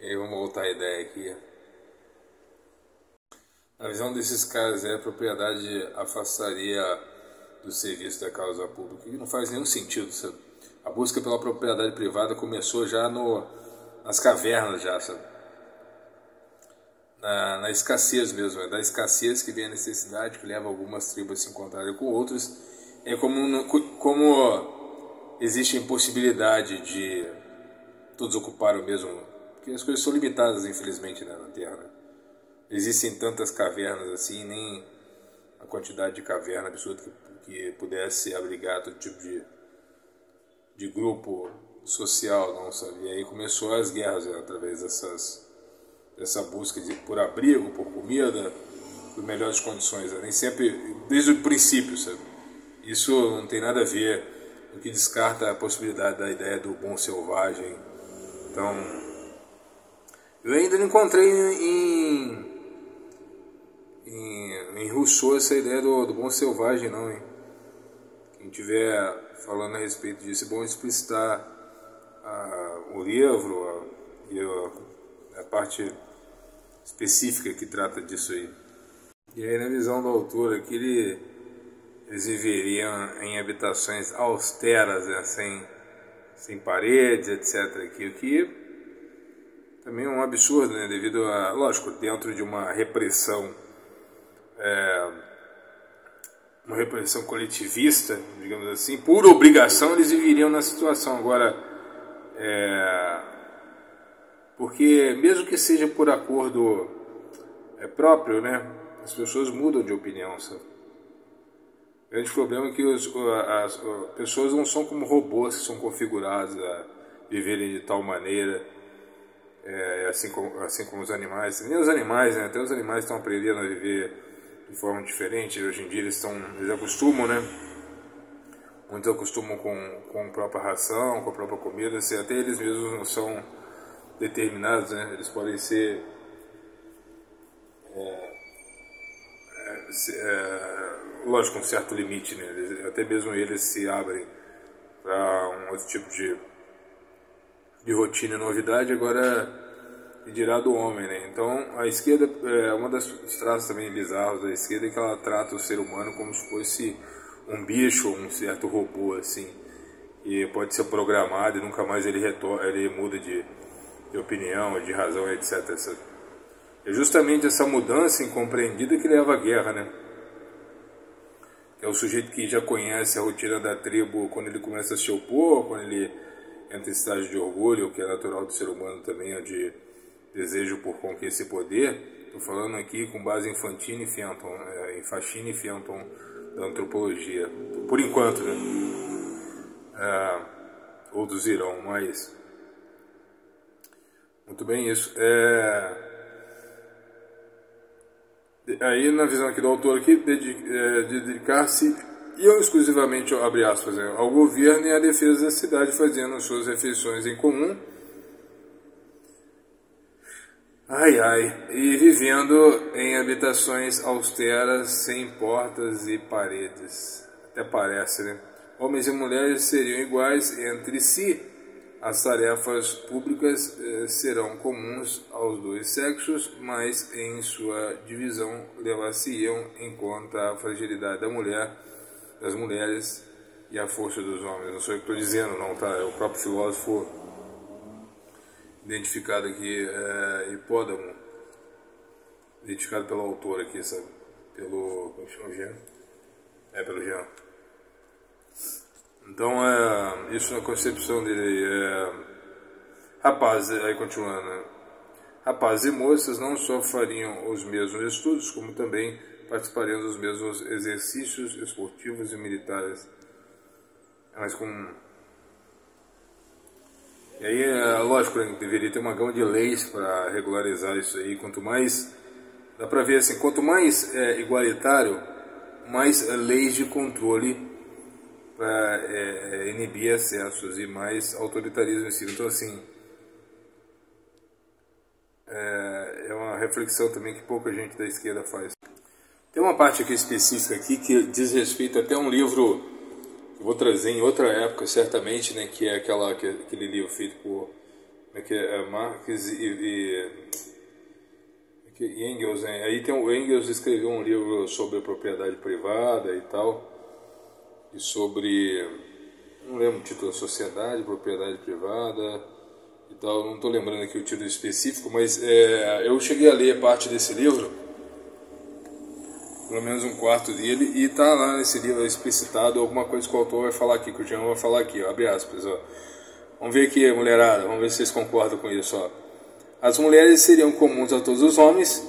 aí vamos voltar à ideia aqui. A visão desses caras a propriedade afastaria do serviço da causa pública, e não faz nenhum sentido, sabe? A busca pela propriedade privada começou já nas cavernas, já, sabe? Na escassez mesmo, é da escassez que vem a necessidade, que leva algumas tribos a se encontrarem com outras. É como existe a impossibilidade de todos ocuparem o mesmo, porque as coisas são limitadas, infelizmente, né, na Terra, né? Existem tantas cavernas assim, nem a quantidade de caverna absurda que pudesse abrigar todo tipo de grupo social, não, sabe? E aí começou as guerras, né, através dessa busca por abrigo, por comida, por melhores condições, né? Nem sempre, desde o princípio, sabe? Isso não tem nada a ver, o que descarta a possibilidade da ideia do bom selvagem. Então, eu ainda não encontrei em Rousseau essa ideia do bom selvagem, não, hein? Quem estiver falando a respeito disso, é bom explicitar o livro e a parte específica que trata disso aí. E aí, na visão do autor aqui, eles viveriam em habitações austeras, né, sem paredes, etc. O que também é um absurdo, né, devido a, lógico, dentro de uma repressão coletivista, digamos assim, por obrigação eles viveriam na situação. Agora, porque mesmo que seja por acordo próprio, né, as pessoas mudam de opinião, sabe? O grande problema é que as pessoas não são como robôs que são configurados a viverem de tal maneira, assim como os animais. Nem os animais, né? Até os animais estão aprendendo a viver de forma diferente. Hoje em dia eles acostumam, né? Muitos acostumam com a própria ração, com a própria comida. Até eles mesmos não são determinados, né? Eles podem ser lógico, um certo limite, né? Até mesmo eles se abrem para um outro tipo de rotina e novidade. Agora, e dirá do homem, né? Então, a esquerda, uma das traços também bizarros da esquerda é que ela trata o ser humano como se fosse um bicho, um certo robô, assim, e pode ser programado e nunca mais ele muda de opinião, de razão, etc. É justamente essa mudança incompreendida que leva à guerra, né? É o sujeito que já conhece a rotina da tribo quando ele começa a se opor, quando ele entra em estágio de orgulho, que é natural do ser humano também, é de desejo por conquista e poder. Estou falando aqui com base em Fantini e Fenton, em Fachini e Fenton da antropologia, por enquanto, né? Outros irão, mas muito bem isso. Aí, na visão aqui do autor, aqui, dedicar-se exclusivamente, abre aspas, né, ao governo e à defesa da cidade, fazendo suas refeições em comum, e vivendo em habitações austeras, sem portas e paredes. Até parece, né? Homens e mulheres seriam iguais entre si. As tarefas públicas serão comuns aos dois sexos, mas em sua divisão levar-se-iam em conta a fragilidade das mulheres e a força dos homens. Não sou eu que estou dizendo, não, tá? É o próprio filósofo identificado aqui, Hipódamo, identificado pelo autor aqui, sabe? Como chama o Jean? Pelo Jean. Então, isso na concepção dele. Rapazes, aí continuando, né? Rapazes e moças não só fariam os mesmos estudos, como também participariam dos mesmos exercícios esportivos e militares. Mas E aí, lógico, né, deveria ter uma gama de leis para regularizar isso aí. Quanto mais, dá para ver assim, quanto mais igualitário, mais leis de controle para inibir excessos e mais autoritarismo em si. Então, assim, é uma reflexão também que pouca gente da esquerda faz. Tem uma parte aqui específica aqui que diz respeito até a um livro que eu vou trazer em outra época, certamente, né, que é aquele livro feito por Marx e Engels, né? Aí tem o Engels escreveu um livro sobre a propriedade privada e tal, e sobre, não lembro o título, Sociedade, Propriedade Privada e tal, não estou lembrando aqui o título específico, mas eu cheguei a ler parte desse livro, pelo menos um quarto dele, e tá lá nesse livro explicitado alguma coisa que o autor vai falar aqui, que o Jean vai falar aqui, ó, abre aspas, ó. Vamos ver aqui, mulherada, vamos ver se vocês concordam com isso, ó. As mulheres seriam comuns a todos os homens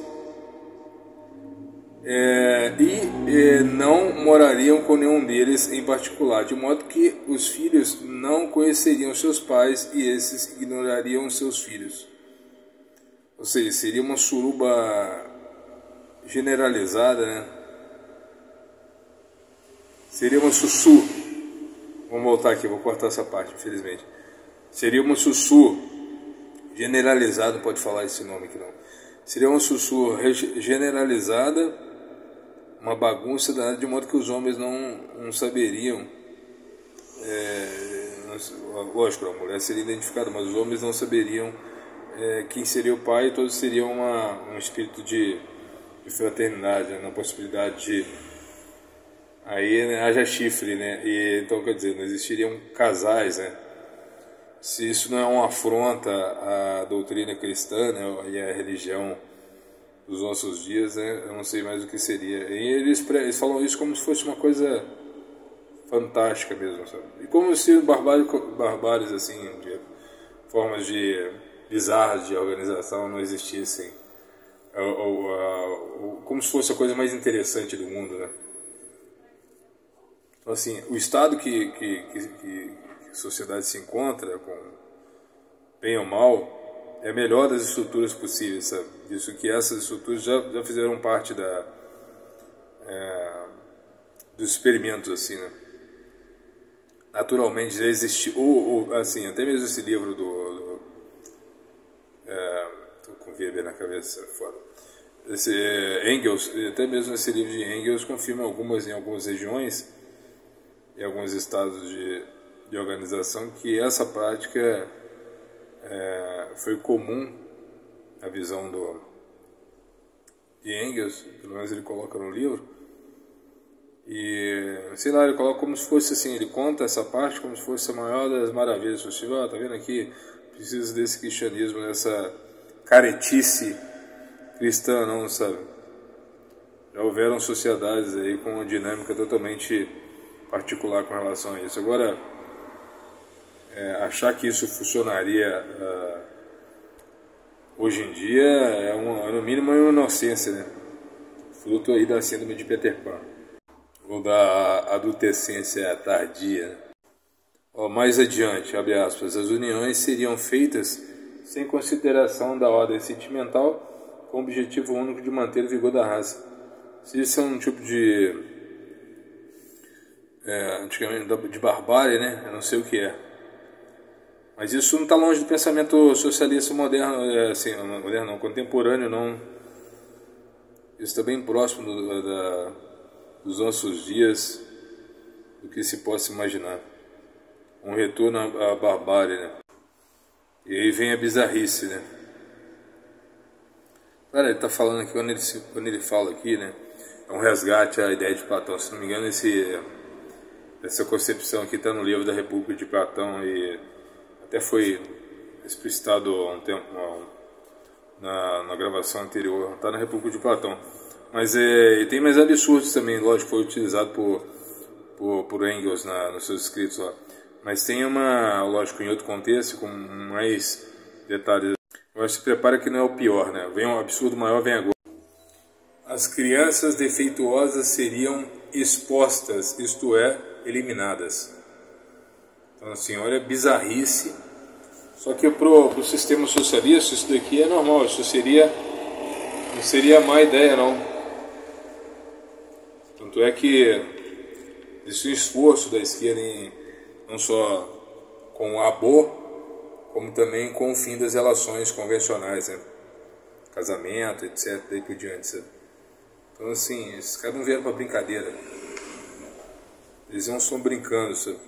e não morariam com nenhum deles em particular, de modo que os filhos não conheceriam seus pais e esses ignorariam seus filhos. Ou seja, seria uma suruba generalizada, né? Seria uma sussu. Vamos voltar aqui, vou cortar essa parte, infelizmente. Seria uma sussu generalizada, não pode falar esse nome aqui não. Seria uma sussu generalizada, uma bagunça danada, de modo que os homens não saberiam. Lógico, a mulher seria identificada, mas os homens não saberiam quem seria o pai, e todos seriam um espírito de fraternidade, né? Na possibilidade de. Aí, né, haja chifre, né? E, então, quer dizer, não existiriam casais, né? Se isso não é uma afronta à doutrina cristã, né, e à religião dos nossos dias, né, eu não sei mais o que seria. E eles falam isso como se fosse uma coisa fantástica mesmo, sabe? E como se barbáries assim, de formas bizarras de organização não existissem, como se fosse a coisa mais interessante do mundo, né? Então, assim, o estado que a sociedade se encontra, com bem ou mal, é a melhor das estruturas possíveis, sabe? Isso que essas estruturas já fizeram parte dos experimentos, assim, né? Naturalmente já existe, assim, até mesmo esse livro tô com Weber na cabeça, foda. Esse Engels, até mesmo esse livro de Engels confirma em algumas regiões, em alguns estados de organização, que essa prática foi comum, a visão de Engels, pelo menos ele coloca no livro, e sei lá, ele coloca como se fosse assim, ele conta essa parte como se fosse a maior das maravilhas. Você tá vendo aqui, precisa desse cristianismo, dessa caretice cristã, não, sabe? Já houveram sociedades aí com uma dinâmica totalmente particular com relação a isso. Agora, achar que isso funcionaria hoje em dia é no mínimo uma inocência, né? Fruto aí da síndrome de Peter Pan, ou da adolescência tardia. Mais adiante, abre aspas, as uniões seriam feitas sem consideração da ordem sentimental, com o objetivo único de manter o vigor da raça. Se isso é um tipo antigamente de barbárie, né? Eu não sei o que é. Mas isso não está longe do pensamento socialista moderno, moderno não, contemporâneo não. Isso está bem próximo dos nossos dias, do que se possa imaginar. Um retorno à barbárie, né? E aí vem a bizarrice, né? Cara, ele está falando aqui, quando ele fala aqui, né? É um resgate à ideia de Platão. Se não me engano, essa concepção aqui está no livro da República de Platão, e até foi explicitado há um tempo na gravação anterior, está na República de Platão. Mas tem mais absurdos também, lógico, foi utilizado por Engels nos seus escritos lá. Mas tem lógico, em outro contexto, com mais detalhes. Agora se prepara que não é o pior, né? Vem um absurdo maior, vem agora. As crianças defeituosas seriam expostas, isto é, eliminadas. Então, assim, olha a bizarrice. Só que pro sistema socialista isso daqui é normal, não seria má ideia, não. Tanto é que existe um esforço da esquerda não só com o aborto, como também com o fim das relações convencionais, né? Casamento, etc, daí por diante, sabe? Então, assim, esses caras não vieram pra brincadeira. Eles não estão brincando, sabe?